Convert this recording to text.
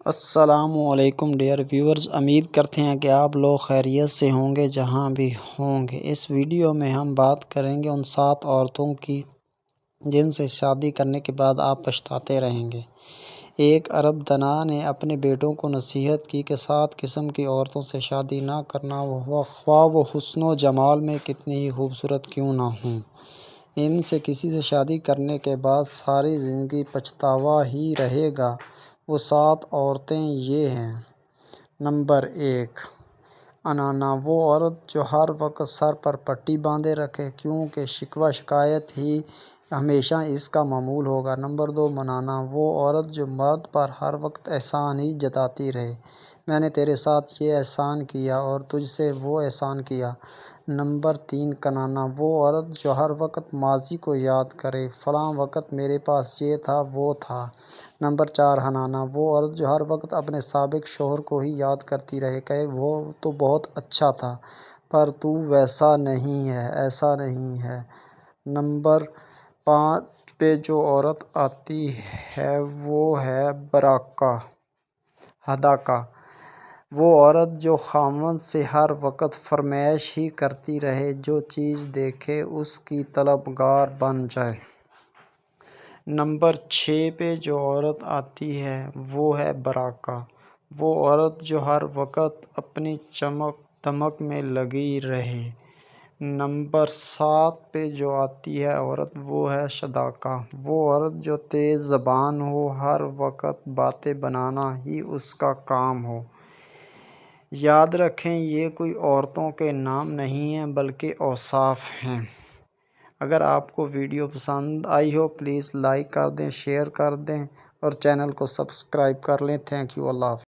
السلام علیکم dear viewers, امید کرتے ہیں کہ آپ لوگ خیریت سے ہوں گے جہاں بھی ہوں گے۔ اس ویڈیو میں ہم بات کریں گے ان 7 عورتوں کی جن سے شادی کرنے کے بعد آپ پچھتاتے رہیں گے۔ ایک عرب دانا نے اپنے بیٹوں کو نصیحت کی کہ 7 قسم کی عورتوں سے شادی نہ کرنا، خواہ وہ حسن و جمال میں کتنی ہی خوبصورت کیوں نہ ہوں۔ ان سے کسی سے شادی کرنے کے بعد ساری زندگی پچھتاوا ہی رہے گا۔ وہ 7 عورتیں یہ ہیں۔ نمبر 1، انانا، وہ عورت جو ہر وقت سر پر پٹی باندھے رکھے، کیونکہ شکوہ شکایت ہی ہمیشہ اس کا معمول ہوگا۔ نمبر 2، منانا، وہ عورت جو مرد پر ہر وقت احسان ہی جتاتی رہے، میں نے تیرے ساتھ یہ احسان کیا اور تجھ سے وہ احسان کیا۔ نمبر 3، کنانا، وہ عورت جو ہر وقت ماضی کو یاد کرے، فلاں وقت میرے پاس یہ تھا وہ تھا۔ نمبر 4، حنانا، وہ عورت جو ہر وقت اپنے سابق شوہر کو ہی یاد کرتی رہے، کہے وہ تو بہت اچھا تھا پر تو ویسا نہیں ہے، ایسا نہیں ہے۔ نمبر 5 پہ جو عورت آتی ہے وہ ہے حداقہ، وہ عورت جو خاوند سے ہر وقت فرمائش ہی کرتی رہے، جو چیز دیکھے اس کی طلبگار بن جائے۔ نمبر 6 پہ جو عورت آتی ہے وہ ہے براقہ، وہ عورت جو ہر وقت اپنی چمک دمک میں لگی رہے۔ نمبر 7 پہ جو آتی ہے عورت وہ ہے شداقہ، وہ عورت جو تیز زبان ہو، ہر وقت باتیں بنانا ہی اس کا کام ہو۔ یاد رکھیں یہ کوئی عورتوں کے نام نہیں ہیں بلکہ اوصاف ہیں۔ اگر آپ کو ویڈیو پسند آئی ہو پلیز لائک کر دیں، شیئر کر دیں اور چینل کو سبسکرائب کر لیں۔ تھینک یو، اللہ حافظ۔